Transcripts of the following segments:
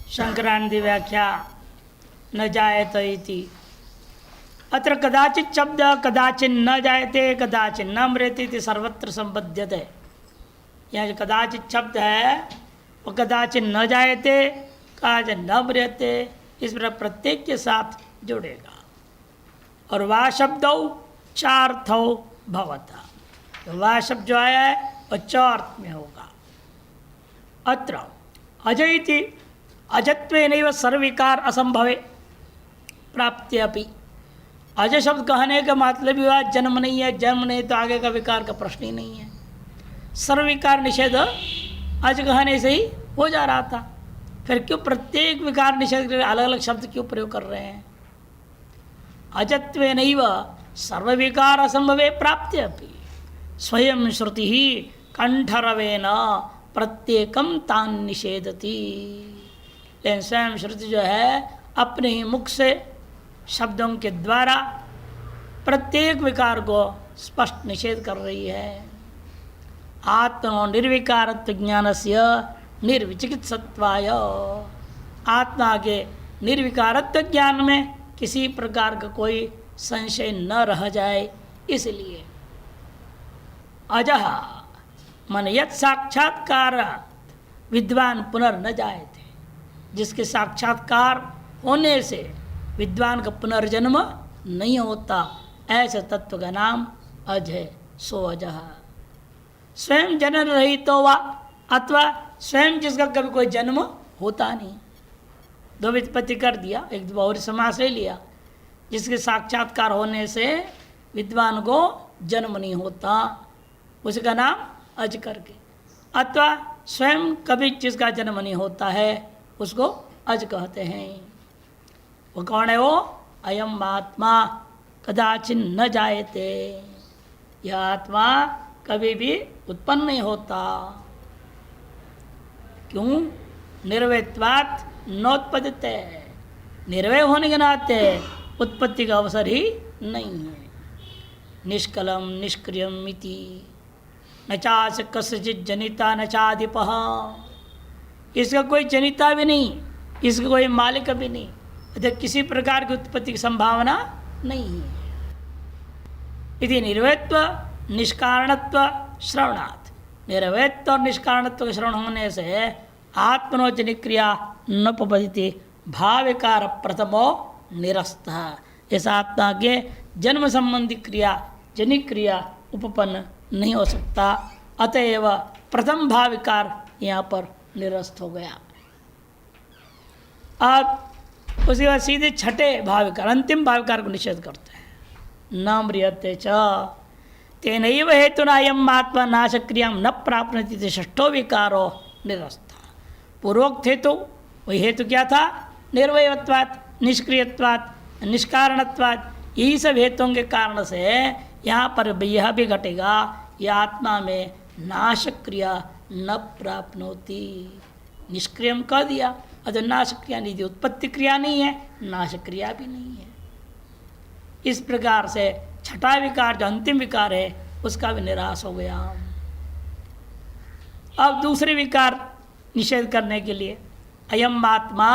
संक्रांति व्याख्या न जायत इति। अत्र कदाचित् शब्द कदाचित् न जायते कदाचित् न म्रियते इति सर्वत्र संबध्यते। यहाँ जो कदाचित् शब्द है वो कदाचित् न जायते कदाचित् न म्रियते इस पर प्रत्येक के साथ जुड़ेगा। और वह शब्दौ चार्थौ भवता, तो वह शब्द जो आया है वह चार्थ में होगा। अत्र अजयति अजत्वेनैव सर्वविकार असंभवे प्राप्त्यपि। अजय शब्द कहने का मतलब हुआ जन्म नहीं है, जन्म नहीं तो आगे का विकार का प्रश्न ही नहीं है। सर्वविकार निषेध अज कहने से ही हो जा रहा था, फिर क्यों प्रत्येक विकार निषेध के अलग अलग शब्द क्यों प्रयोग कर रहे हैं? अजत्वेनैव सर्वविकार असंभवे प्राप्त्यपि स्वयं श्रुति ही कंठरवेन प्रत्येकम तान निषेधति। लेकिन स्वयं श्रुति जो है अपने ही मुख से शब्दों के द्वारा प्रत्येक विकार को स्पष्ट निषेध कर रही है। आत्मनो निर्विकारत्व ज्ञानस्य निर्विचिकित्सत्वाय, आत्मा के निर्विकारत्व ज्ञान में किसी प्रकार का कोई संशय न रह जाए इसलिए। अजह मन यत् साक्षात्कार विद्वान पुनर्न जायते, जिसके साक्षात्कार होने से विद्वान का पुनर्जन्म नहीं होता, ऐसे तत्व का नाम अज है। सो अजह स्वयं जनन रहित तो वा, अथवा स्वयं जिसका कभी कोई जन्म होता नहीं। दो व्युत्पत्ति कर दिया, एक बहुरी समास ले लिया। जिसके साक्षात्कार होने से विद्वान को जन्म नहीं होता उसका नाम अज करके, अथवा स्वयं कभी जिसका जन्म नहीं होता है उसको अज कहते हैं। वो कौन है? वो अयम आत्मा कदाचिन न जायते, यह आत्मा कभी भी उत्पन्न नहीं होता। क्यों? निर्वयत्वात् नोत्पद्यते, निर्वय होने के नाते उत्पत्ति का अवसर ही नहीं है। निष्कलम निष्क्रियम इति न चास्य कस्यचित् जनिता न चाधिपः, इसका कोई जनिता भी नहीं, इसका कोई मालिक भी नहीं, अतः किसी प्रकार की उत्पत्ति की संभावना नहीं है। यदि निर्वयत्व निष्कारणत्व श्रवणात्, निर्वयत्व और निष्कारणत्व के श्रवण होने से आत्मनोचनिक क्रिया न पपदिति भाविकार प्रथमो निरस्तः। इस आत्मा के जन्म संबंधी क्रिया जनिक क्रिया उपपन्न नहीं हो सकता, अतएव प्रथम भाविकार यहाँ पर निरस्त हो गया। अब उसके बाद सीधे छठे भाविकार अंतिम भाविकार को निषेध करते हैं। न म्रियते च तेनैव हेतुना अयम् आत्मा नाशक्रियां न प्राप्नोति षष्ठो विकारो निरस्त। पूर्वोक्त हेतु वही हेतु क्या था? निर्वयत्वात् निष्क्रियत्वात् निष्कारणत्वात्, यही सब हेतुओं के कारण से यहाँ पर यह भी घटेगा, यह आत्मा में नाश क्रिया न प्राप्नोति। निष्क्रियम कह दिया, अतः नाश क्रिया नहीं थी, उत्पत्ति क्रिया नहीं है, नाश क्रिया भी नहीं है। इस प्रकार से छठा विकार जो अंतिम विकार है उसका भी निराश हो गया। अब दूसरे विकार निषेध करने के लिए अयम आत्मा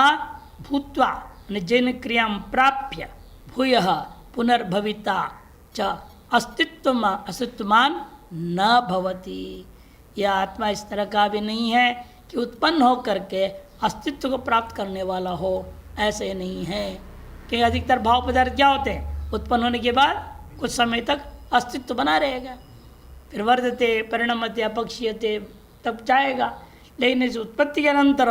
भूत्वा जिन क्रिया प्राप्य भूयः पुनर्भविता च अस्तित्वमान न भवति। यह आत्मा इस तरह का भी नहीं है कि उत्पन्न हो करके अस्तित्व को प्राप्त करने वाला हो, ऐसे नहीं है। कि अधिकतर भाव पदार्थ क्या होते हैं? उत्पन्न होने के बाद कुछ समय तक अस्तित्व बना रहेगा, फिर वर्धते परिणमते अपक्षीयते तब जाएगा। लेकिन इस उत्पत्ति के अनंतर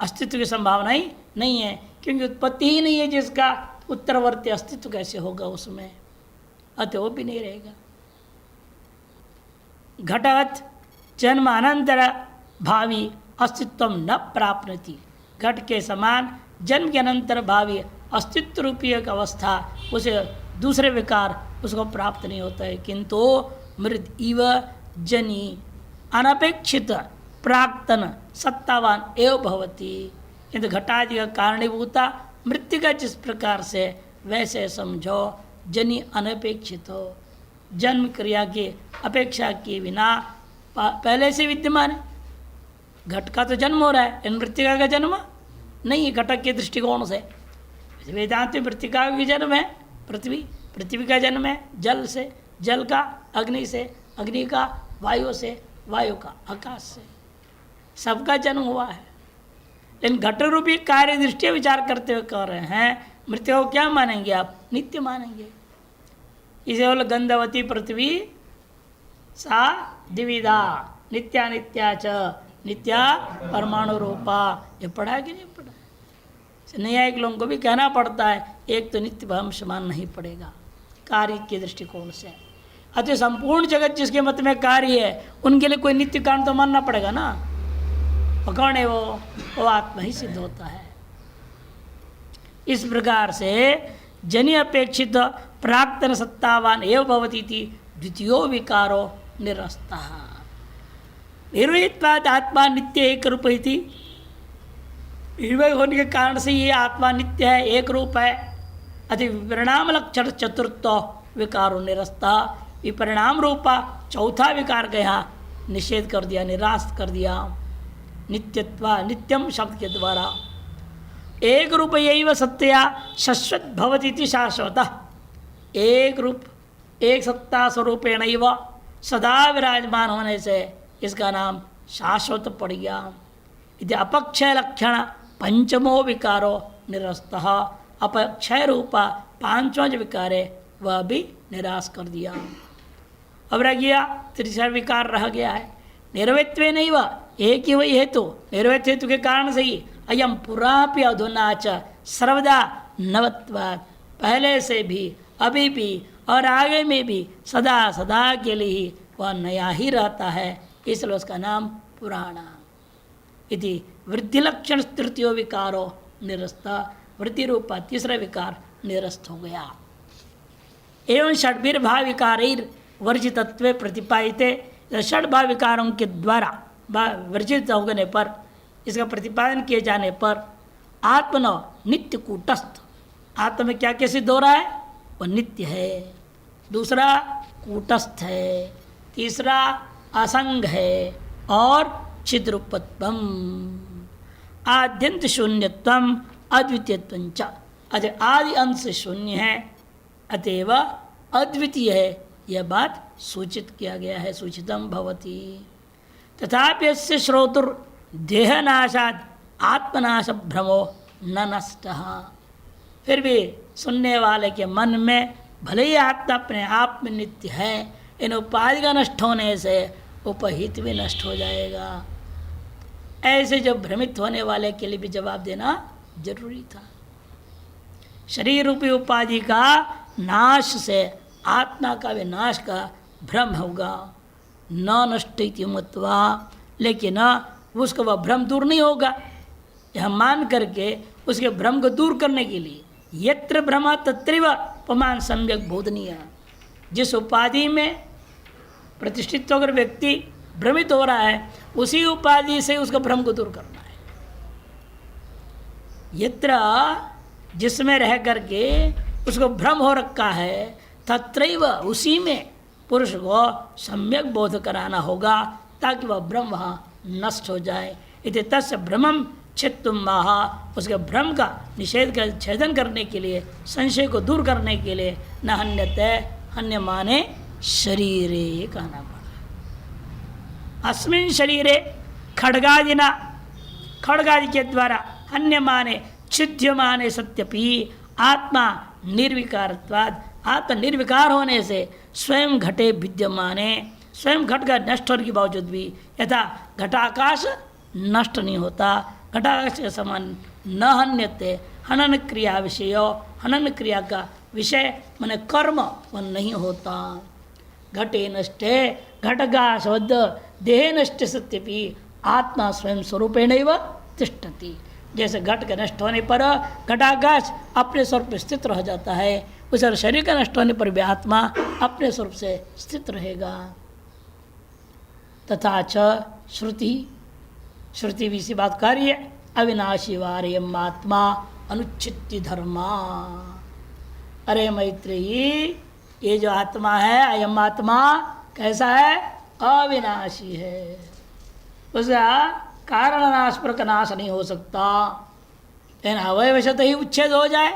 अस्तित्व की संभावना ही नहीं है, क्योंकि उत्पत्ति ही नहीं है जिसका उत्तरवर्ती अस्तित्व कैसे होगा उसमें, अतः वो भी नहीं रहेगा। घटवत् जन्म अनंतर भावी अस्तित्व न प्राप्नोति, घट के समान जन्म के अनंतर भावी अस्तित्व रूपी एक अवस्था उसे दूसरे विकार उसको प्राप्त नहीं होता है। किंतु मृत इव जनी अनपेक्षित प्राक्तन सत्तावान एवं भवति, किंतु घटादि का कारणीभूता मृत्यु का जिस प्रकार से वैसे समझो जनी अनपेक्षित हो, जन्म क्रिया की अपेक्षा के बिना पहले से विद्यमान है। घट का तो जन्म हो रहा है, मृतिका का जन्म नहीं घटक के दृष्टिकोण से। वेदांत में पृथ्वी का भी जन्म है, पृथ्वी का जन्म है जल से, जल का अग्नि से, अग्नि का वायु से, वायु का आकाश से, सबका जन्म हुआ है। लेकिन घट रूपी कार्य दृष्टि विचार करते हुए कह रहे हैं मृत्यु को क्या मानेंगे आप? नित्य मानेंगे। इसे बोले गंधवती पृथ्वी सा द्विविधा नित्या नित्या च नित्या परमाणु रूपा। ये पढ़ा कि नहीं पढ़ा? न्यायिक लोगों को भी कहना पड़ता है, एक तो नित्य भाव समान नहीं पड़ेगा कार्य के दृष्टिकोण से। अतः संपूर्ण जगत जिसके मत में कार्य है उनके लिए कोई नित्य कारण तो मानना पड़ेगा ना। और कौन है वो आत्मा ही सिद्ध होता है। इस प्रकार से जनि अपेक्षित प्राक्तन सत्तावान एव भवती थी द्वितीयो विकारो निरस्तः। निर्वहित्वाद आत्मा नित्य एक रूप ही थी। निर्वय होने के कारण से ये आत्मा नित्य है, एक रूप है। अति विपरिणाम लक्षण चतुर्थ विकारो निरस्ता। विपरिणाम रूपा चौथा विकार का यहाँ निषेध कर दिया, निराश कर दिया। नित्यत्वा नित्यम शब्द के द्वारा एक रूप यही सत्या शाश्वत भवती शाश्वत। एक रूप एक सत्ता स्वरूपेण सदा विराजमान होने से इसका नाम शाश्वत पड़ गया। यदि अपक्षय लक्षण पंचमो विकारो निरस्तः। अपक्षय रूपा पांचवा जो विकार है वह भी निराश कर दिया। अब रह गया तीसरा विकार रह गया है निर्वैत्व नहीं। वह एक ही वही हेतु, निर्वैत्व हेतु के कारण से ही अयम पुरापि अधुना च सर्वदा नवत्वात्। पहले से भी अभी भी और आगे में भी सदा सदा के लिए ही वह नया ही रहता है, इसलिए उसका नाम पुराणा। इति वृद्धि लक्षण तृतीयो विकारो निरस्त। वृद्धि रूपा तीसरा विकार निरस्त हो गया। एवं षड्भिर्भाव विकारैर वर्जितत्वे प्रतिपादिते। षड्भाव विकारों के द्वारा वर्जित होने पर, इसका प्रतिपादन किए जाने पर आत्मन नित्य कूटस्थ। आत्मा में क्या क्या सिद्ध हो रहा है? वह नित्य है। दूसरा कूटस्थ है। तीसरा असंग है और चिद्रूपत्वम आद्यंत शून्यत्वम अद्वितीयत्वं च। आदि अंत से शून्य है अतएव अद्वितीय है, यह बात सूचित किया गया है। सूचितम भवति। तथापि यस्य श्रोतुर देहनाशाद आत्मनाश भ्रमो न नष्टः। फिर भी सुनने वाले के मन में भले ही आत्मा अपने आप में नित्य है, इन उपाधि का नष्ट होने से उपहित भी नष्ट हो जाएगा। ऐसे जब भ्रमित होने वाले के लिए भी जवाब देना जरूरी था। शरीर रूपी उपाधि का नाश से आत्मा का विनाश का भ्रम होगा। न नष्ट मत्वा, लेकिन उसका वह भ्रम दूर नहीं होगा। यह मान करके उसके भ्रम को दूर करने के लिए यत्र भ्रम तत्रैव पमान सम्यक बोधनीय। जिस उपाधि में प्रतिष्ठित होकर व्यक्ति भ्रमित हो रहा है, उसी उपाधि से उसका भ्रम को दूर करना है। यत्र जिसमें रह करके उसको भ्रम हो रखा है, तत्रैव उसी में पुरुष को सम्यक बोध कराना होगा ताकि वह भ्रम वहाँ नष्ट हो जाए। इति तस्य भ्रमम छित्तुम महा। उसके भ्रम का निषेध कर छेदन करने के लिए, संशय को दूर करने के लिए न हन्यते, हन्य माने शरीरे कहना पड़ा। अस्मिन् शरीरे खड्गादिना, खड्गादि के द्वारा हन्य माने छिद्यमाने सत्यपि आत्मा निर्विकारत्वाद। आत्मा निर्विकार होने से स्वयं घटे विद्यमाने, स्वयं घट का नष्ट होने के बावजूद भी यथा घटाकाश नष्ट नहीं होता, घटाकाश के समान न हन्यते। हनन क्रिया विषय, हनन क्रिया का विषय माने कर्म वह नहीं होता। घटे नष्टे घटकाशवद् देहे नष्ट सत्यपि आत्मा स्वयं स्वरूपेणैव तिष्ठति। जैसे घट के नष्ट होने पर घटाकाश अपने स्वरूप में स्थित रह जाता है, उस शरीर का नष्ट होने पर भी आत्मा अपने स्वरूप से स्थित रहेगा। तथा च श्रुति, श्रुति भी इसी बात कर रही है। अविनाशी वार्यम आत्मा अनुच्छित्ति धर्मा। अरे मैत्रेयी, ये जो आत्मा है, अयम आत्मा कैसा है? अविनाशी है। उसका कारण नाश पर का नाश नहीं हो सकता। लेकिन अवयवशत ही उच्छेद हो जाए,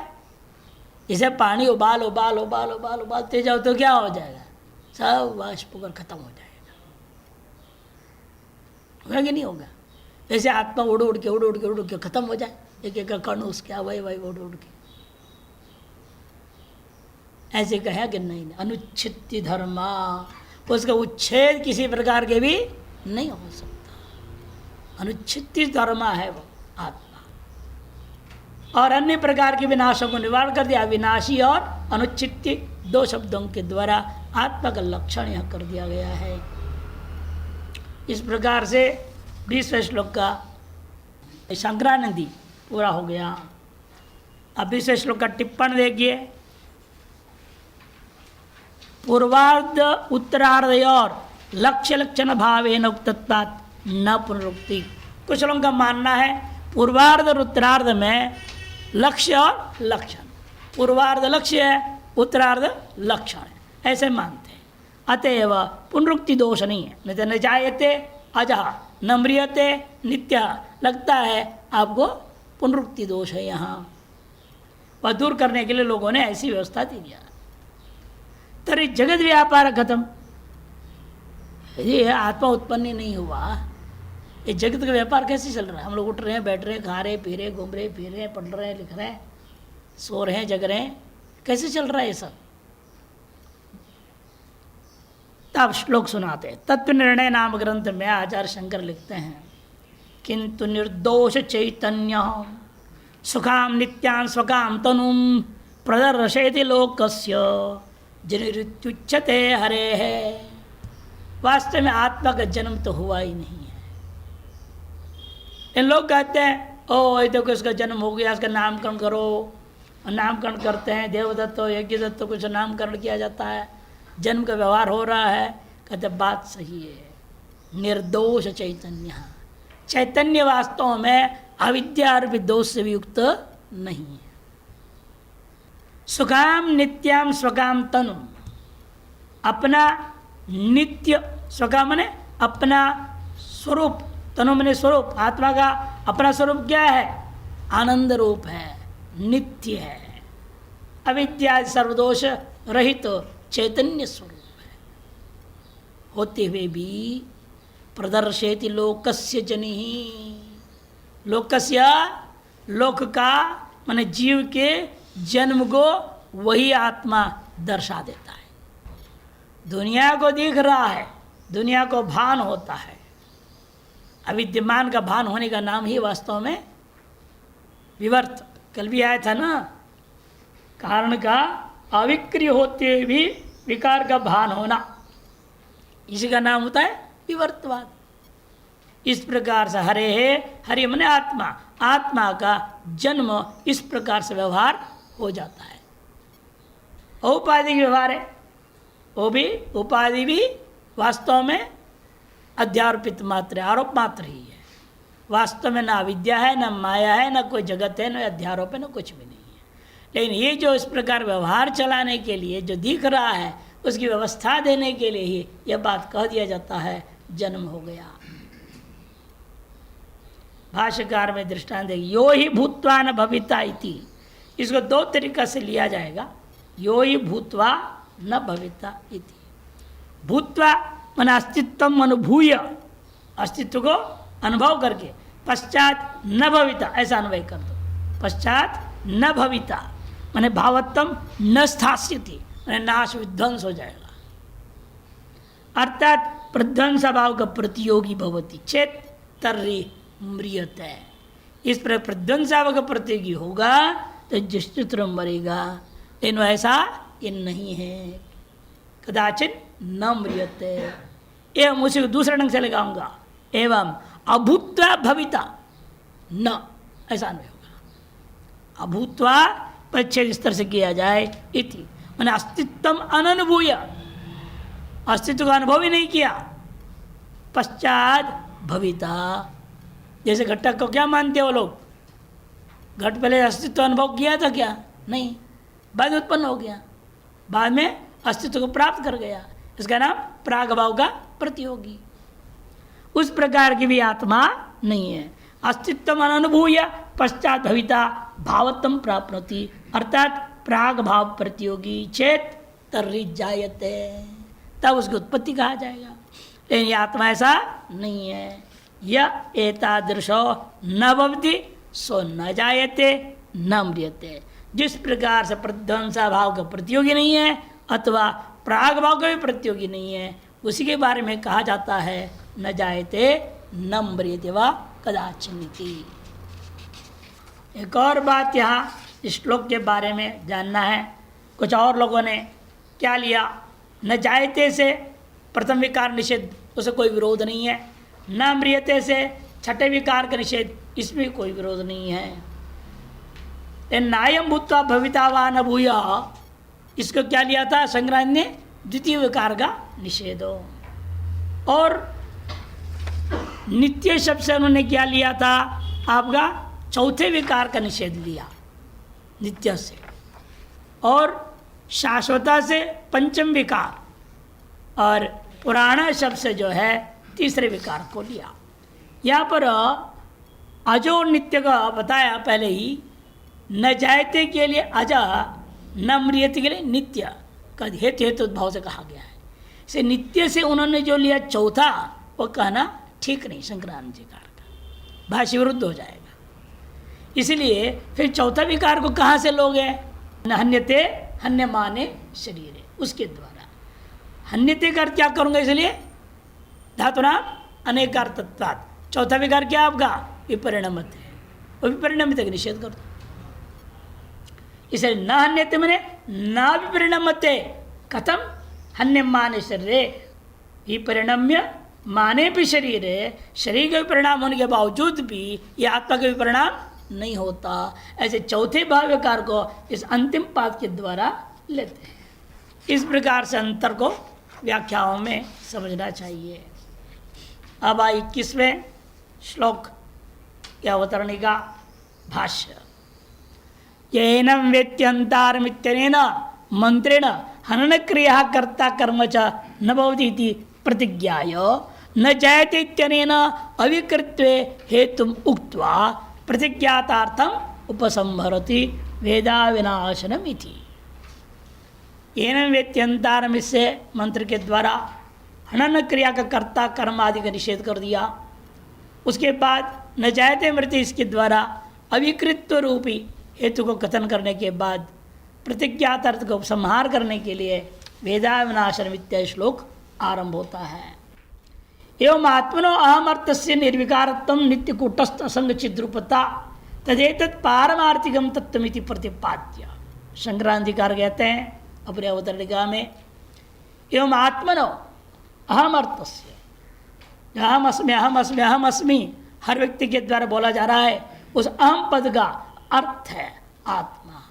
जैसे पानी उबालते जाओ तो क्या हो जाएगा, सब वाष्प होकर खत्म हो जाएगा। होगा कि नहीं होगा? जैसे आत्मा उड़ के खत्म हो जाए, एक एक कण उसके अवयव उड़ के, ऐसे कहा कि नहीं, अनुच्छित्ति धर्मा, उसका उच्छेद किसी प्रकार के भी नहीं हो सकता। अनुच्छित्ति धर्मा है वो आत्मा। और अन्य प्रकार के विनाशों को निवारण कर दिया। विनाशी और अनुच्छित्ति दो शब्दों के द्वारा आत्मा का लक्षण यह कर दिया गया है। इस प्रकार से 20वें श्लोक का शंकरानंदी पूरा हो गया। अब 20वें श्लोक का टिप्पण देखिए। पूर्वार्ध उत्तरार्ध और लक्ष्य लक्षण भावेन उक्तत्वात् न पुनरुक्ति। कुछ लोगों का मानना है पूर्वार्ध और उत्तरार्ध में लक्ष्य और लक्षण, पूर्वार्ध लक्ष्य है, उत्तरार्ध लक्षण है, ऐसे मानते हैं। अतएव पुनरुक्ति दोष नहीं है। नहीं तो न जायते अजः न म्रियते नित्य, लगता है आपको पुनरुक्ति दोष है यहाँ, वह दूर करने के लिए लोगों ने ऐसी व्यवस्था दी गया। तरी जगत व्यापार खत्म। यदि आत्मा उत्पन्न ही नहीं हुआ, ये जगत का व्यापार कैसे चल रहा है? हम लोग उठ रहे हैं, बैठ रहे हैं, खा रहे, पी रहे, घूम रहे, फिर रहे, पढ़ रहे, लिख रहे, सो रहे हैं, जग रहे हैं, कैसे चल रहा है ये सब? तब श्लोक सुनाते हैं। तत्व निर्णय नाम ग्रंथ में आचार्य शंकर लिखते हैं, किंतु निर्दोष चैतन्य सुखाम नित्यान स्वकाम तनुम प्रदर्शयति लोकस्य जनिरुच्यते हरे है। वास्तव में आत्मा का जन्म तो हुआ ही नहीं है। इन लोग कहते हैं ओ ये देखो इसका जन्म हो गया, इसका नामकरण करो, नामकरण करते हैं, देवदत्त यज्ञदत्त कुछ नामकरण किया जाता है, जन्म का व्यवहार हो रहा है। कहते बात सही है, निर्दोष चैतन्य, चैतन्य वास्तव में अविद्या और दोष से भी युक्त नहीं है। सुखाम नित्याम स्वकाम तनु, अपना नित्य, स्वकाम माने अपना स्वरूप, तनु माने स्वरूप, आत्मा का अपना स्वरूप क्या है? आनंद रूप है, नित्य है, अविद्या सर्वदोष रहित तो चैतन्य स्वरूप है। होते हुए भी प्रदर्शयति लोकस्य जनिहि, लोकस्य लोक का माने जीव के जन्म को वही आत्मा दर्शा देता है। दुनिया को दिख रहा है, दुनिया को भान होता है, अविद्यमान का भान होने का नाम ही वास्तव में विवर्त। कल भी आया था ना, कारण का अविक्रिय होते हुए भी विकार का भान होना, इसी का नाम होता है विवर्तवाद। इस प्रकार से हरे है, हरि मने आत्मा, आत्मा का जन्म इस प्रकार से व्यवहार हो जाता है। औपाधिक व्यवहार है, वो भी उपाधि भी वास्तव में अध्यारोपित मात्र है, आरोप मात्र ही है। वास्तव में ना विद्या है, ना माया है, ना कोई जगत है, ना अध्यारोप है, ना कुछ भी नहीं है। लेकिन ये जो इस प्रकार व्यवहार चलाने के लिए जो दिख रहा है, उसकी व्यवस्था देने के लिए ही यह बात कह दिया जाता है जन्म हो गया। भाष्यकार में दृष्टांत देखिए, यो ही भूत्वा न भविता इति, इसको दो तरीका से लिया जाएगा। यो ही भूत्वा न भविता इति, भूत्वा मन अस्तित्व अनुभूय, अस्तित्व को अनुभव करके, पश्चात न भविता ऐसा अनुभव कर दो। पश्चात न भविता माने भावत्तम न स्थास्यति, माने नाश विध्वंस हो जाएगा। अर्थात प्रध्वंस भाव का प्रतियोगी भवति चेत तर्हि म्रियते। इस पर प्रध्वंस भाव का प्रतियोगी होगा तो निश्चित मरेगा, लेकिन ऐसा ये नहीं है। कदाचित न म्रियते, एवं उसी को दूसरे ढंग से लगाऊंगा, एवं अभूत्वा भविता न, ऐसा नहीं होगा। अभूत्वा परिच्छेद इस तरह से किया जाए इति, मैंने अस्तित्व अननुभूय, अस्तित्व का अनुभव ही नहीं किया। पश्चात भविता, जैसे घटक को क्या मानते हो लोग, घट पहले अस्तित्व अनुभव किया था क्या? नहीं, बाद में उत्पन्न हो गया, बाद में अस्तित्व को प्राप्त कर गया, इसका नाम प्रागभाव का प्रतियोगी। उस प्रकार की भी आत्मा नहीं है। अस्तित्व अनुभूय पश्चात भविता भावत्वम प्राप्नोति, अर्थात प्राग भाव प्रतियोगी चेत तर्हि जायते, तब उसकी उत्पत्ति कहा जाएगा। लेकिन ये आत्मा ऐसा नहीं है। यह एतादृशो न भवति सो न जायते न म्रियते। जिस प्रकार से प्रध्वंसा भाव का प्रतियोगी नहीं है अथवा प्राग भाव का भी प्रतियोगी नहीं है, उसी के बारे में कहा जाता है न जायते न म्रियते वा कदाचिन्निति। एक और बात यहाँ इस श्लोक के बारे में जानना है। कुछ और लोगों ने क्या लिया, न जायते से प्रथम विकार निषेध, उसे कोई विरोध नहीं है। न म्रियते से छठे विकार का निषेध, इसमें कोई विरोध नहीं है। नायम भूत्वा भविता वा न भूया, इसको क्या लिया था संग्राम ने, द्वितीय विकार का निषेध। और नित्य शब्द से उन्होंने क्या लिया था, आपका चौथे विकार का निषेध लिया नित्य से, और शाश्वता से पंचम विकार, और पुराना शब्द से जो है तीसरे विकार को लिया। यहाँ पर अजो नित्य का बताया पहले ही, न जायते के लिए अज, न म्रियते के लिए नित्य का हेतु हेतु भाव से कहा गया है। इसे नित्य से उन्होंने जो लिया चौथा, वो कहना ठीक नहीं, शंकरानंद जी का भाष्य विरुद्ध हो जाएगा। इसलिए फिर चौथा विकार को कहाँ से लोगे, न हन्यते हन्यमाने शरीरे, उसके द्वारा हन्यते का क्या करूँगा, इसलिए धातुना अनेकार्थत्वात्। चौथा विकार क्या आपका विपरिणमत है, वो विपरिणमित का निषेध कर दो। इसलिए न हन्यते मैंने न विपरिणमते, कथम हन्यमाने शरीरे, विपरिणम्य माने भी शरीर है, शरीर का परिणाम होने के बावजूद भी ये आत्मा का परिणाम नहीं होता। ऐसे चौथे भाव्यकार को इस अंतिम पाद के द्वारा लेते हैं। इस प्रकार से अंतर को व्याख्याओं में समझना चाहिए। अब 21वें श्लोक के अवतरणी का भाष्य। येनम वेत्यंतारमित्यनेन मंत्रेण हनन क्रिया कर्ता कर्म च न भवति इति प्रतिज्ञाय न जायते इत्यनेन अविकृत्वे हेतुम उक्त्वा प्रतिज्ञातार्थम उपसंहरति वेदाविनाशनम इति। येनम वेत्यंतारम, इससे मंत्र के द्वारा हनन क्रिया का कर्ता कर्म आदि का निषेध कर दिया। उसके बाद न जायते मृत्यु, इसके द्वारा अविकृत्व रूपी हेतु को कथन करने के बाद प्रतिज्ञात अर्थ को उपसंहार करने के लिए वेदाविनाशनम इत्यादि श्लोक आरंभ होता है। एवं आत्मनो अहम अर्थस्य निर्विकारत्व नित्य कूटस्थ असंग चिद्रूपता तदेतत् पारमार्थिकम तत्वमिति प्रतिपाद्य। शंकराधिकार कहते हैं अपने अवतरणिका में, एवं आत्मनो अहम अर्थस्य, अहम अस्मि अहम अस्मि अहम अस्मि हर व्यक्ति के द्वारा बोला जा रहा है, उस अहम पद का अर्थ है आत्मा।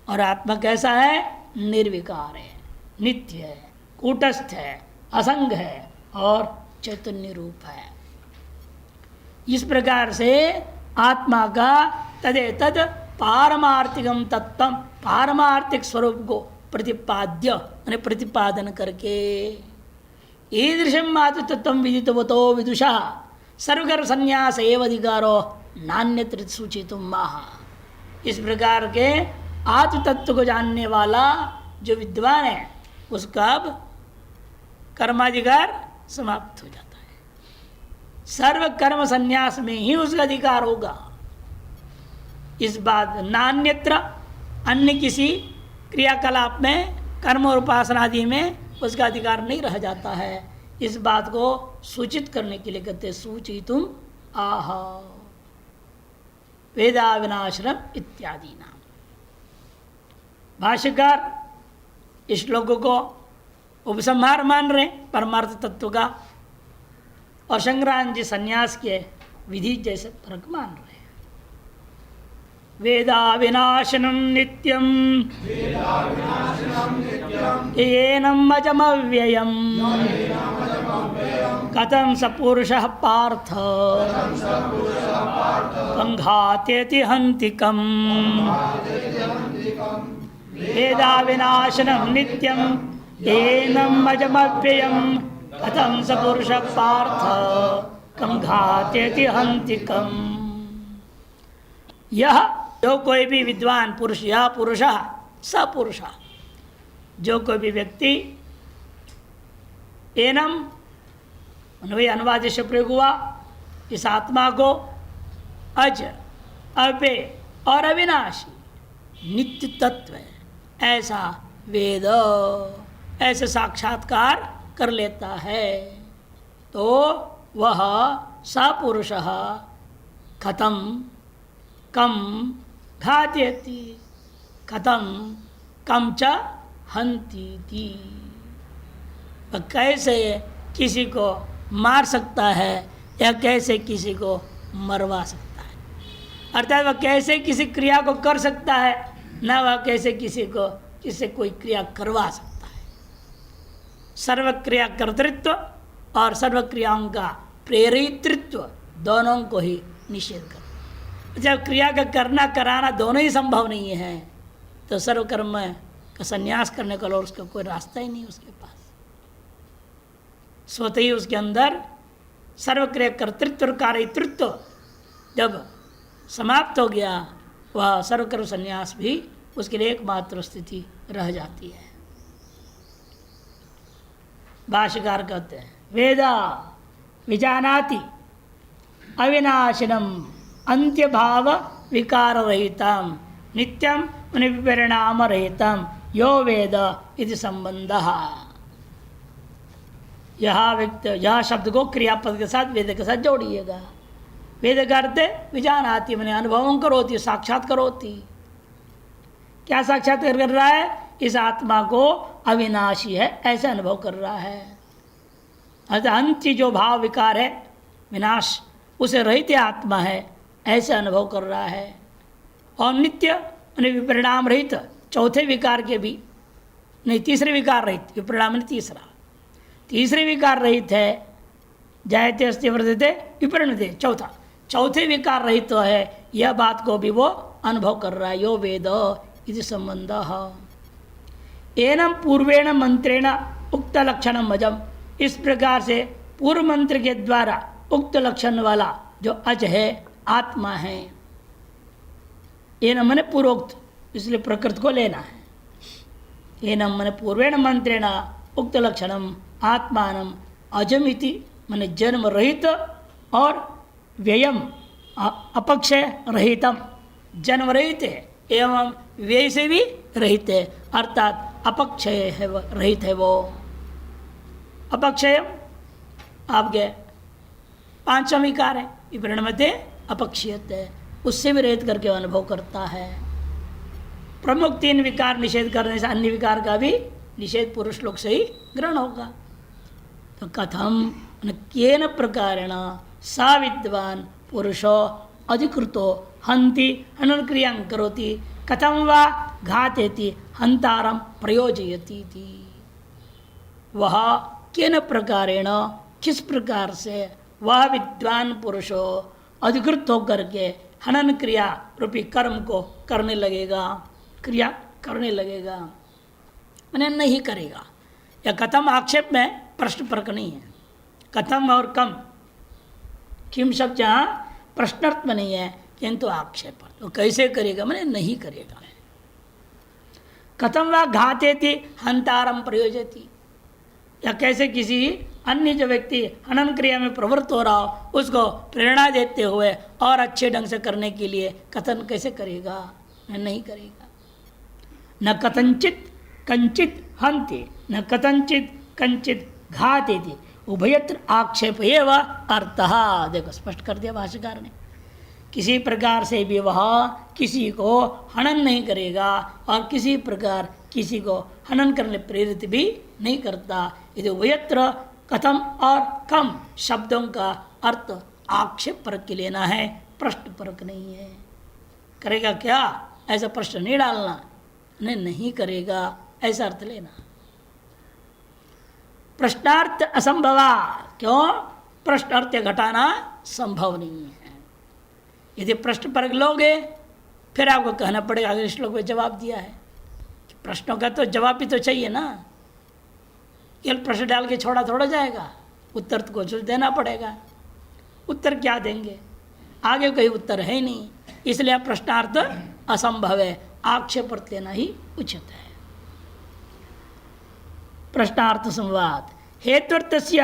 और आत्मा कैसा है, निर्विकार है, नित्य है, कूटस्थ है, असंग है और चैतन्य रूप है। इस प्रकार से आत्मा का तदेतद पारमार्थिकम तत्व, पारमार्थिक स्वरूप को प्रतिपाद्य प्रतिपादन करके ईदृशम मातु तत्व विदितवतो विदुषा सर्वकर्म संन्यास एव अधिकारो नान्यत्र सूचितुम महा। इस प्रकार के आत्म तत्व को जानने वाला जो विद्वान है उसका अब कर्माधिकार समाप्त हो जाता है। सर्व कर्म संन्यास में ही उसका अधिकार होगा। इस बात नान्यत्र, अन्य किसी क्रियाकलाप में, कर्म और उपासना आदि में उसका अधिकार नहीं रह जाता है। इस बात को सूचित करने के लिए कहते सूचितुम आह वेदाविनाशनम इत्यादि नाम। भाष्यकार इस श्लोक को उपसंहार मान रहे परमार्थ तत्व का, और शंकरानंद जी संन्यास के विधि जैसे फर्क मान रहे हैं। वेदाविनाशनम नित्यम येनम अजमव्ययम कथम स पुरुषः पार्थ कंघातेति हन्तिकम्। वेदाविनाशनम नित्यम येनम अजमव्ययम कथम स पुरुषः पार्थ कंघातेति हन्तिकम्। यह जो कोई भी विद्वान पुरुष, यह पुरुष स पुरुष, जो कोई भी व्यक्ति, एनम वही अनुवाद से प्रयोग हुआ, इस आत्मा को अज, अव्यय और अविनाशी नित्य तत्व ऐसा वेद, ऐसे साक्षात्कार कर लेता है, तो वह सपुरुष कथम कम घातयति कथम कम च हंतीति, कैसे किसी को मार सकता है या कैसे किसी को मरवा सकता है, अर्थात वह कैसे किसी क्रिया को कर सकता है, न वह कैसे किसी को किससे कोई क्रिया करवा सकता है। सर्वक्रिया कर्तृत्व और सर्वक्रियाओं का प्रेरितृत्व दोनों को ही निषेध कर, जब क्रिया का करना कराना दोनों ही संभव नहीं है तो सर्वकर्म का संन्यास करने का और उसका कोई रास्ता ही नहीं उसके पास। स्वतः ही उसके अंदर सर्वक्रिया कर्तृत्व और कार्यतृत्व जब समाप्त हो गया, वह सर्वकर्म संन्यास भी उसके लिए एकमात्र स्थिति रह जाती है। भाष्यकार कहते हैं वेदा विजानाति अविनाशिनम अंत्य भाव विकार रहितम नित्यम परिणाम रहितम यो वेद इति संबंध। यह शब्द को क्रियापद के साथ वेद के साथ जोड़िएगा। वेद का अर्थ विजानाति मैंने अनुभवों करोति, साक्षात करोति। क्या साक्षात्कार कर रहा है? इस आत्मा को अविनाशी है ऐसे अनुभव कर रहा है। अर्थात अंत्य जो भाव विकार है, विनाश उसे रहित आत्मा है ऐसे अनुभव कर रहा है। और नित्य विपरिणाम रहित, चौथे विकार के भी नहीं, तीसरे विकार रहित, विपरिणाम नहीं तीसरा, तीसरे विकार रहित है। जायते अस्ति वर्धते विपरिणते, चौथे विकार रहित तो है, यह बात को भी वो अनुभव कर रहा है। यो वेद इति संबंध। एनम पूर्वेण मंत्रेण उक्त लक्षणम अजम, इस प्रकार से पूर्व मंत्र के द्वारा उक्त लक्षण वाला जो अज है आत्मा है। एनम मैंने पूर्वोक्त, इसलिए प्रकृत को लेना है। एनम मैंने पूर्वेण मंत्रेण उक्त लक्षणम आत्मानम अजमिति मैंने जन्म रहित और व्ययम अपक्षय रहितम, जन्म रहित है एवं व्यय से भी रहित है, अर्थात अपक्षय है, रहित है वो। अपक्षय आपके पांचवा विकार है, विपरिणमते अपक्षीयत है, उससे भी रहित करके अनुभव करता है। प्रमुख तीन विकार निषेध करने से अन्य विकार का भी निषेध पुरुष लोग से ही ग्रहण होगा। तो कथम केन प्रकारेण सा विद्वान पुरुषो अधिकृतो हंति हनन क्रियां करोति कथम वा घातेति हंतारम प्रयोजयति थी। वह केन प्रकारेण, किस प्रकार से वह विद्वान पुरुषो अधिकृत होकर के हनन क्रिया रूपी कर्म को करने लगेगा, क्रिया करने लगेगा, मैंने नहीं करेगा। या कथम आक्षेप में प्रश्न परक नहीं है। कथम और कम, किम शब्द जहाँ प्रश्नार्थ में नहीं है किंतु आक्षेप, तो कैसे करेगा मैंने नहीं करेगा। कथम वा घातेति हंतारम प्रयोजति, या कैसे किसी अन्य जो व्यक्ति हनन क्रिया में प्रवृत्त हो रहा हो उसको प्रेरणा देते हुए और अच्छे ढंग से करने के लिए कथन कैसे करेगा, नहीं करेगा। न कथंचित कंचित हंति न कथंचित कंचित घातेति उभयत्र आक्षेप एव अर्थः। देखो स्पष्ट कर दिया भाष्यकार ने, किसी प्रकार से भी वह किसी को हनन नहीं करेगा और किसी प्रकार किसी को हनन करने प्रेरित भी नहीं करता। यदि उभयत्र कथम और कम शब्दों का अर्थ आक्षेप परक के लेना है, प्रश्न परक नहीं है। करेगा क्या ऐसा प्रश्न नहीं डालना, नहीं करेगा ऐसा अर्थ लेना। प्रश्नार्थ असंभवा, क्यों? प्रश्न अर्थ घटाना संभव नहीं है। यदि प्रश्न परक लोगे फिर आपको कहना पड़ेगा, अगले श्लोक में जवाब दिया है, प्रश्नों का तो जवाब भी तो चाहिए ना। केवल प्रश्न डाल के छोड़ा थोड़ा जाएगा, उत्तर तो कुछ देना पड़ेगा। उत्तर क्या देंगे? आगे कोई उत्तर है ही नहीं। इसलिए प्रश्नार्थ असंभव है, आक्षेप अर्थ लेना ही उचित है। प्रश्नार्थ संवाद हेत्वर्थस्य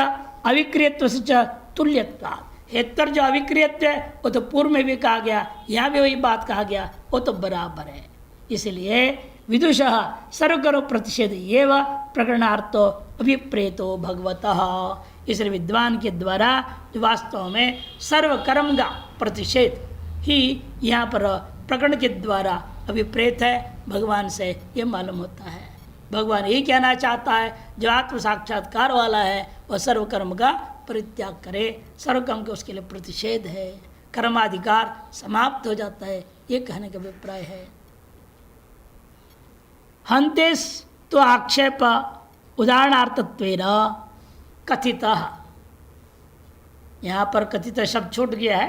अविक्रियत्वस्य तुल्यत्वात्, हेत्वर जो अविक्रियत्व है वो तो पूर्व में भी कहा गया, यहाँ भी वही बात कहा गया, वो तो बराबर है। इसलिए विदुषः सर्वकर्म प्रतिषेध एवं प्रकरणार्थो अभिप्रेतो भगवतः, इसलिए विद्वान के द्वारा वास्तव में सर्वकर्म का प्रतिषेध ही यहाँ पर प्रकरण के द्वारा अभिप्रेत है भगवान से, ये मालूम होता है। भगवान यही कहना चाहता है जो आत्म साक्षात्कार वाला है वह सर्वकर्म का परित्याग करे, सर्वकर्म के उसके लिए प्रतिषेध है, कर्माधिकार समाप्त हो जाता है, ये कहने का अभिप्राय है। हंतेस तो आक्षेप उदाहरणार्थत्वेन कथितः, यहाँ पर कथित शब्द छूट गया है,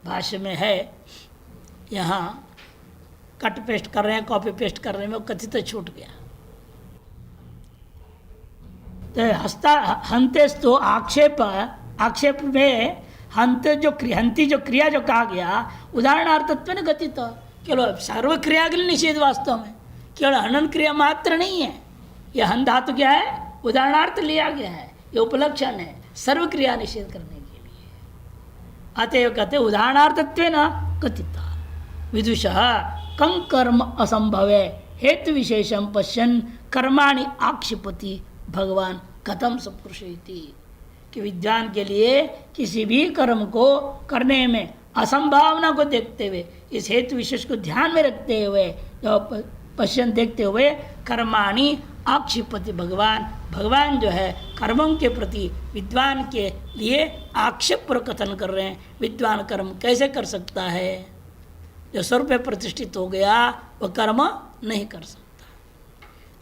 भाष्य में है, यहाँ कट पेस्ट कर रहे हैं, कॉपी पेस्ट कर रहे हैं, वो कथित छूट गया। तो हंतेस तो आक्षेप में हंती जो क्रिया जो कहा गया उदाहरणार्थत्व न कथित, केवल सर्व क्रिया के लिए निषेध, वास्तव में केवल हनन क्रिया मात्र नहीं है, यह हन धातु क्या है, उदाहरणार्थ लिया गया है, ये उपलक्षण है सर्व क्रिया निषेध करने के लिए। अतएव कहते उदाहरणार्थत्व न कथित विदुषः कं कर्म असंभवे हेतु विशेषम पश्यन् कर्माणि आक्षिपति भगवान कथम सपुरुषेति, कि विद्वान के लिए किसी भी कर्म को करने में असंभावना को देखते हुए, इस हेतु विशेष को ध्यान में रखते हुए, जो पश्चिम देखते हुए कर्माणि आक्षिपति भगवान जो है कर्मों के प्रति विद्वान के लिए आक्षेप पर कथन कर रहे हैं। विद्वान कर्म कैसे कर सकता है, जो स्वरूप में प्रतिष्ठित हो गया वह कर्म नहीं कर सकता,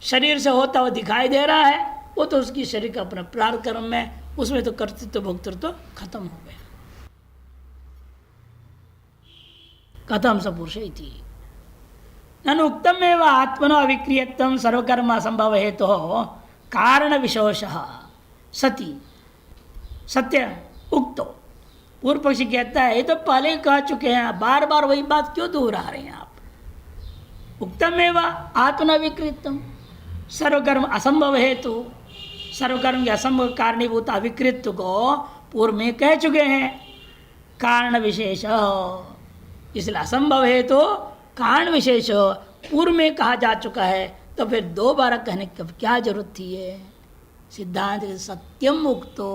शरीर से होता हुआ दिखाई दे रहा है, वो तो उसकी शरीर का अपना प्रार कर्म है, उसमें तो कर्तृत्व भोक्तृत्व तो खत्म हो गया। कथम सपुरुषेति ननु उक्तम एवं आत्मनो अविक्रियत्वं सर्वकर्म असंभव हेतु कारण विशेषः सति सत्य उक्तो। पूर्व पक्षी कहता है ये तो पहले कह चुके हैं, बार बार वही बात क्यों दोहरा रहे हैं आप। उक्तम एवं आत्मनो अविक्रियत्वं सर्वकर्म असंभव हेतु, सर्वकर्म के असंभव कारणीभूत अविकृत को पूर्व में कह चुके हैं, कारण विशेष, इसलिए असंभव है तो कारण विशेष पूर्व में कहा जा चुका है, तो फिर दोबारा कहने की क्या जरूरत थी है। सिद्धांत सत्यम उक्तो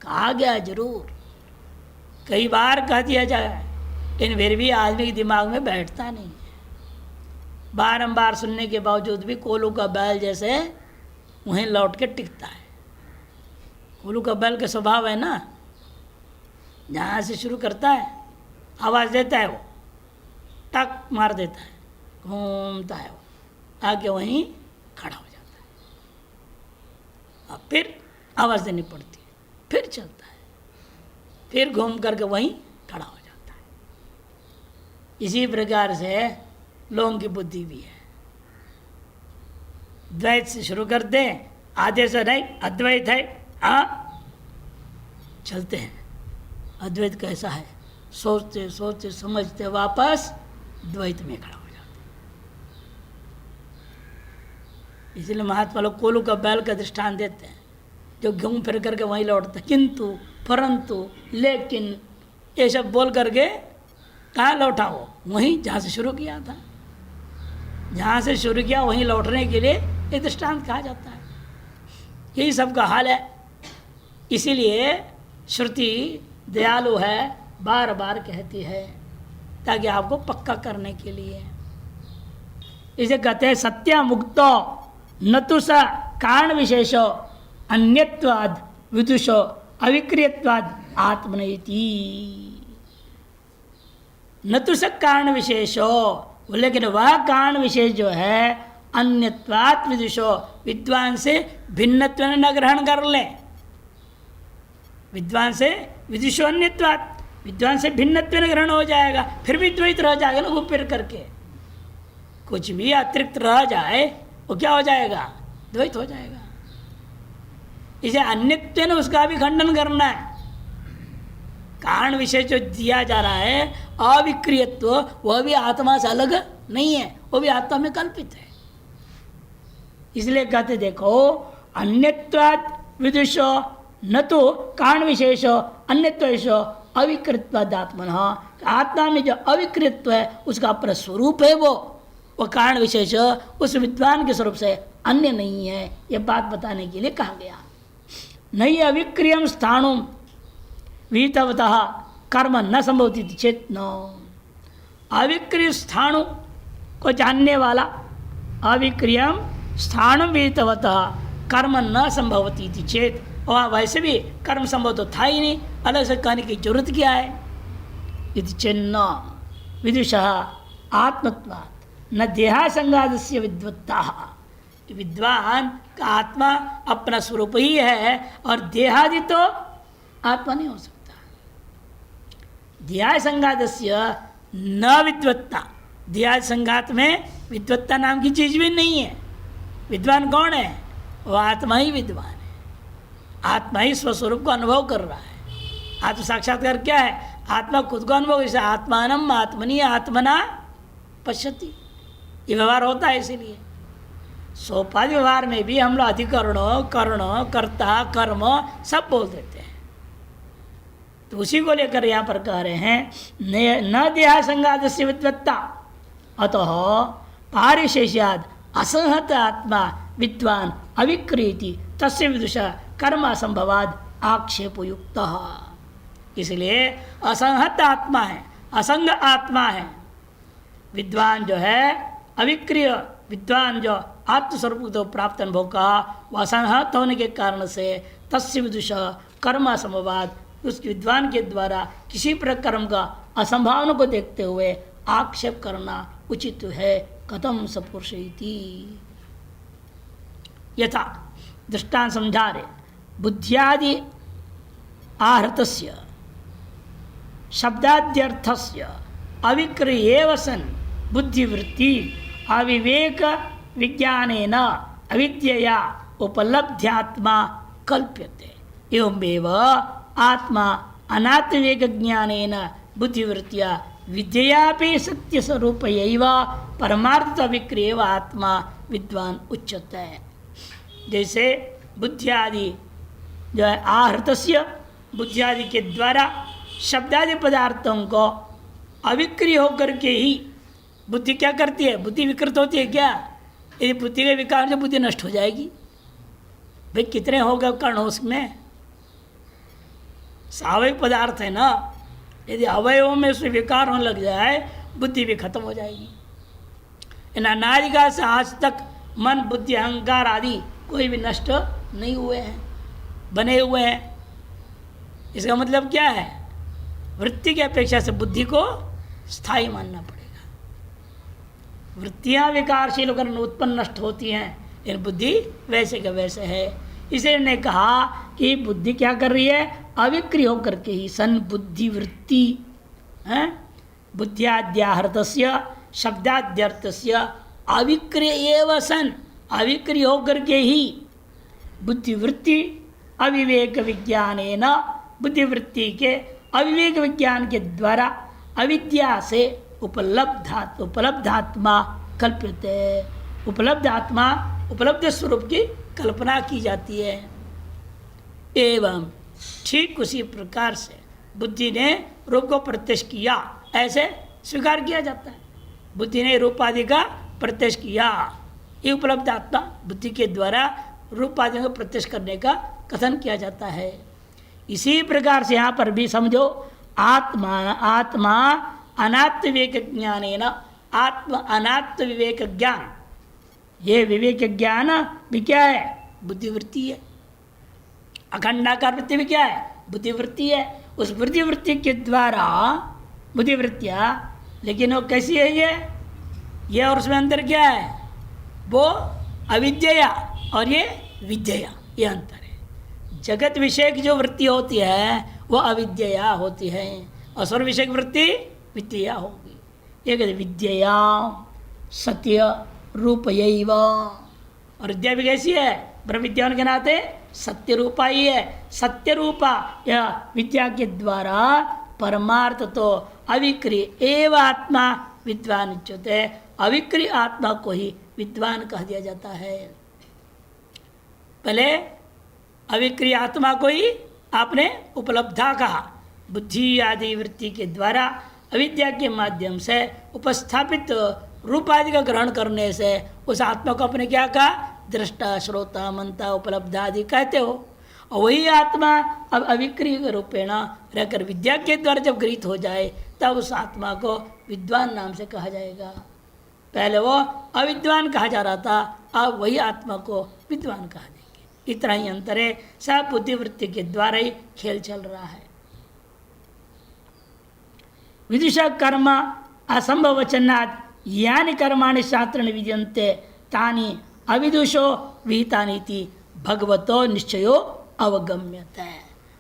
कहा गया, जरूर कई बार कह दिया जाए, लेकिन फिर भी आदमी के दिमाग में बैठता नहीं है। बारंबार सुनने के बावजूद भी कोलू का बैल जैसे वहीं लौट के टिकता है। कोलू का बैल का स्वभाव है ना, जहाँ से शुरू करता है आवाज़ देता है, वो टक मार देता है, घूमता है, वो आके वहीं खड़ा हो जाता है, अब फिर आवाज़ देनी पड़ती है, फिर चलता है, फिर घूम करके वहीं खड़ा हो जाता है। इसी प्रकार से लोगों की बुद्धि भी है, द्वैत से शुरू करते हैं, आधे से नहीं अद्वैत है, चलते हैं। अद्वैत कैसा है, सोचते सोचते समझते वापस द्वैत में खड़ा हो जाते। इसलिए महात्मा लोग कोलू का बैल का दृष्टांत देते हैं, जो घूम फिर करके वहीं लौटता, किंतु परंतु लेकिन ये सब बोल करके कहाँ लौटा, वो वहीं जहाँ से शुरू किया था, जहाँ से शुरू किया वहीं लौटने के लिए ये दृष्टांत कहा जाता है। यही सबका हाल है। इसीलिए श्रुति दयालु है, बार बार कहती है ताकि आपको पक्का करने के लिए। इसे कहते हैं सत्य मुक्तो न तो स कारण विशेषो अन्यत्वाद विदुषो अविक्रियत्वाद आत्मनैति। न तो स कारण विशेषो, लेकिन वह कारण विशेष जो है अन्यत्वात् विदुषो, विद्वान से भिन्नत्व न ग्रहण कर ले। विद्वान से विदुषो अन्यत्वात्, विद्वान से भिन्नत्व न ग्रहण हो जाएगा, फिर भी द्वैत रह जाएगा ना घूम फिर करके। कुछ भी अतिरिक्त रह जाए वो क्या हो जाएगा, द्वैत हो जाएगा। इसे अन्यत्व ने उसका भी खंडन करना है। कारण विशेष जो दिया जा रहा है अविक्रियत्व, वह भी आत्मा से अलग नहीं है, वो भी आत्मा में कल्पित है। इसलिए कहते देखो अन्यत्वात् विदुष न तो कारण विशेष अन्यत्वेश अविकृतवाद आत्मन, आत्मा में जो अविकृतत्व है उसका अपना स्वरूप है, वो कारण विशेष उस विद्वान के स्वरूप से अन्य नहीं है। यह बात बताने के लिए कहा गया। नहीं अविक्रियम स्थाणु विहितवतः कर्म न संभवती चेत न, अविक्रिय स्थाणु को जानने वाला अविक्रियम स्थाणु विहितवतः कर्म न संभवती चेत, वहाँ वैसे भी कर्म संभव तो था ही नहीं, अलग से कहने की जरूरत क्या है। यदि चिन्ह विदुषः आत्मत्वात् न देहासंगादस्य विद्वत्ता, विद्वान का आत्मा अपना स्वरूप ही है और देहादि तो आत्मा नहीं हो सकता। देहाय संघातस्य न विद्वत्ता, देहाय संघात में विद्वत्ता नाम की चीज भी नहीं है। विद्वान कौन है? वो आत्मा ही विद्वान है, आत्मा ही स्वस्वरूप को अनुभव कर रहा है। आत्म साक्षात्कार क्या है? आत्मा खुद को अनुभव, जैसे आत्मानम आत्मनि आत्मना पश्यति, ये व्यवहार होता है। इसीलिए सोपाधि व्यवहार में भी हम लोग अधिकरण कर्ण कर्ता कर्म सब बोल देते हैं। तो उसी को लेकर यहाँ पर कह रहे हैं न देहा संघातस्य विद्वत्ता अतः पारिशेष्याद असंहत आत्मा विद्वान अविक्रीति तस्य विदुषा कर्म असंभवाद आक्षेपयुक्त। इसलिए असंहत आत्मा है, असंग आत्मा है। विद्वान जो है अविक्रिय, विद्वान जो आत्मस्वरूप तो प्राप्त अनुभव का वह असंहत होने के कारण से तस्य विदुषा कर्म असंभवाद, उस विद्वान के द्वारा किसी प्रकार कर्म का असंभावना को देखते हुए आक्षेप करना उचित है। कथम सपुरुषेति, यथा दृष्टांत समझा रहे, बुद्ध्यादि आहृतस्य शब्दाद्यर्थस्य अविक्रियेव सन् बुद्धिवृत्ति अविवेक विज्ञानेन अविद्यया उपलब्ध्यात्मा कल्प्यते। एवमेव आत्मा अनात्मविवेक ज्ञानेन बुद्धिवृत्तिया विद्ययापि सत्य स्वरूपयैव परमार्थ अविक्रियेव आत्मा विद्वान उच्यते। जैसे बुद्धियादि जो है आहृतस्य, बुद्धियादि के द्वारा शब्दादि पदार्थों को अविक्रिय होकर के ही बुद्धि क्या करती है? बुद्धि विकृत होती है क्या? यदि बुद्धि के विकार से बुद्धि नष्ट हो जाएगी। भाई कितने हो गए कर्ण उसमें? स्वाभाविक पदार्थ है ना, यदि अवयवों में उसमें विकार होने लग जाए बुद्धि भी खत्म हो जाएगी। इन अनादिकाल से आज तक मन बुद्धि अहंकार आदि कोई भी नष्ट नहीं हुए हैं, बने हुए हैं। इसका मतलब क्या है? वृत्ति की अपेक्षा से बुद्धि को स्थायी मानना पड़ेगा। वृत्तियाँ विकारशील होकर उत्पन्न नष्ट होती हैं, लेकिन बुद्धि वैसे का वैसे है। इसलिए ने कहा कि बुद्धि क्या कर रही है? अविक्रिय होकर के ही सन बुद्धिवृत्ति है, बुद्ध्याद्याहृतस्य शब्दाद्यर्थस्य अविक्रिय सन, अविक्रिय होकर के ही बुद्धिवृत्ति अविवेक विज्ञानेन, बुद्धिवृत्ति के अविवेक विज्ञान के द्वारा अविद्या से उपलब्धात्मा कल्प्यते। उपलब्ध आत्मा, उपलब्ध स्वरूप की कल्पना की जाती है। एवं ठीक उसी प्रकार से बुद्धि ने रूप को प्रत्यक्ष किया, ऐसे स्वीकार किया जाता है। बुद्धि ने रूप आदि का प्रत्यक्ष किया, ये उपलब्ध आत्मा बुद्धि के द्वारा रूप आदि को प्रत्यक्ष करने का कथन किया जाता है। इसी प्रकार से यहाँ पर भी समझो, आत्मा अनात्म विवेक ज्ञानेन, आत्म अनात्म विवेक ज्ञान, ये विवेक ज्ञान भी क्या है? बुद्धिवृत्ति है। अखंडाकार वृत्ति भी क्या है? बुद्धिवृत्ति है। उस बुद्धिवृत्ति के द्वारा बुद्धिवृत्तियाँ, लेकिन वो कैसी है? ये और उसमें अंतर क्या है? वो अविद्या और ये विद्या, ये अंतर है। जगत विषय की जो वृत्ति होती है वो अविद्या होती है, और सर्व विषय की वृत्ति विद्या होगी। ये कहते विद्या सत्य रूपयैव, और विद्या भी कैसी है? ब्रह्म विद्या के नाते सत्य रूपा ही है। सत्य रूपा यह विद्या के द्वारा परमार्थ तो अविक्रिय एवं आत्मा विद्वान उच्यते। अविक्रिय आत्मा को ही विद्वान कह दिया जाता है। पहले अविक्रिय आत्मा को ही आपने उपलब्धा कहा। बुद्धि आदि वृत्ति के द्वारा अविद्या के माध्यम से उपस्थापित रूप आदि का ग्रहण करने से उस आत्मा को आपने क्या कहा? दृष्टा, श्रोता, मंता, उपलब्ध आदि कहते हो। और वही आत्मा अब अविक्रिय रूपेण रहकर विद्या के द्वारा जब गृहीत हो जाए तब उस आत्मा को विद्वान नाम से कहा जाएगा। पहले वो अविद्वान कहा जा रहा था, अब वही आत्मा को विद्वान कहा देंगे। इतना ही अंतर है। सब बुद्धिवृत्ति के द्वारा ही खेल चल रहा है। विदुषा कर्म असंभव वचनात् यानि कर्माणि शास्त्राणि विद्यन्ते तानि अविदुषो विहितानीति भगवतो निश्चयो अवगम्यते।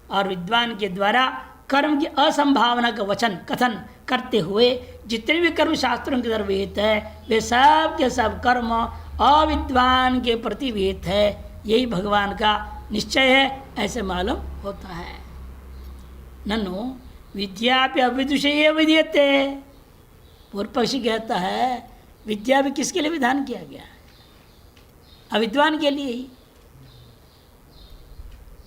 और विद्वान के द्वारा कर्म की असंभावना का वचन कथन करते हुए जितने भी कर्म शास्त्रों के द्वारा विहित है वे सब के सब कर्म अविद्वान के प्रति विहित है। यही भगवान का निश्चय है, ऐसे मालूम होता है। ननु विद्यापि अविदुषे विधीयते। पूर्व पक्षी कहता है विद्या भी किसके लिए विधान किया गया? अविद्वान के लिए ही।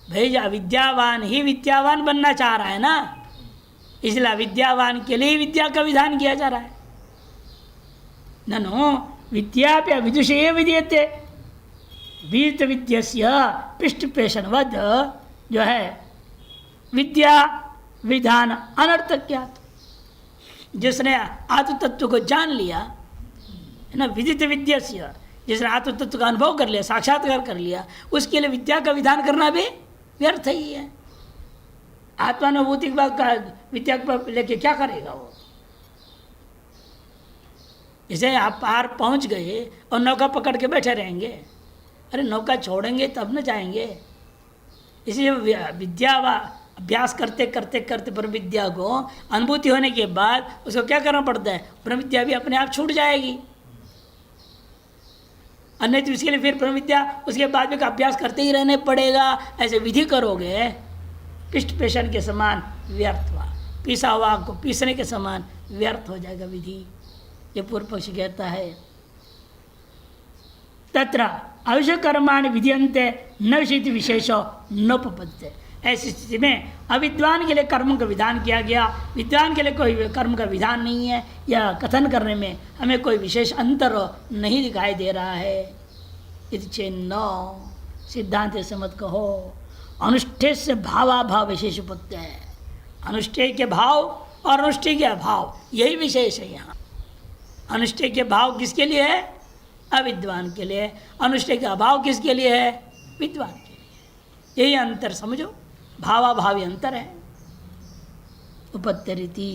भाई अविद्यावान ही विद्यावान बनना चाह रहा है ना, इसलिए अविद्यावान के लिए विद्या का विधान किया जा रहा है। ननु विद्यापि अविदुषे विधीयते। विदित विद्यस्य पृष्ठपेषणवद जो है विद्या विधान अनर्थक क्या? जिसने आत्म तत्व को जान लिया है ना, विदित विद्यस्य, जिसने आत्म तत्व का अनुभव कर लिया, साक्षात्कार कर लिया, उसके लिए विद्या का विधान करना भी व्यर्थ ही है। आत्मानुभूति के बाद विद्या को लेके क्या करेगा वो? जैसे आप पार पहुंच गए और नौका पकड़ के बैठे रहेंगे, अरे नौका छोड़ेंगे तब न जाएंगे। इसलिए विद्या अभ्यास करते करते करते ब्रह्म विद्या को अनुभूति होने के बाद उसको क्या करना पड़ता है? ब्रह्म विद्या भी अपने आप छूट जाएगी। अन्य तो इसके लिए फिर ब्रह्म विद्या उसके बाद भी अभ्यास करते ही रहने पड़ेगा। ऐसे विधि करोगे पिष्ट पेशन के समान व्यर्थ हुआ, पीसा हुआ को पीसने के समान व्यर्थ हो जाएगा विधि। ये पूर्व पक्षी कहता है। तत्र अवश्य कर्माणि विधीयन्ते न विषयति विशेषो नोपपद्यते। ऐसी स्थिति में अविद्वान के लिए कर्म का विधान किया गया, विद्वान के लिए कोई कर्म का विधान नहीं है। यह कथन करने में हमें कोई विशेष अंतर नहीं दिखाई दे रहा है। यदि चेन्न सिद्धांत से मत कहो। अनुष्ठेय से भावाभाव विशेष उपत्य है। अनुष्ठेय के भाव और अनुष्ठेय के अभाव यही विशेष है। यहाँ अनुष्ठेय के भाव किसके लिए है? अविद्वान के लिए। अनुष्ठेय का अभाव किसके लिए है? विद्वान के लिए। यही अंतर समझो, भावाभावी अंतर है। उपत्य रीति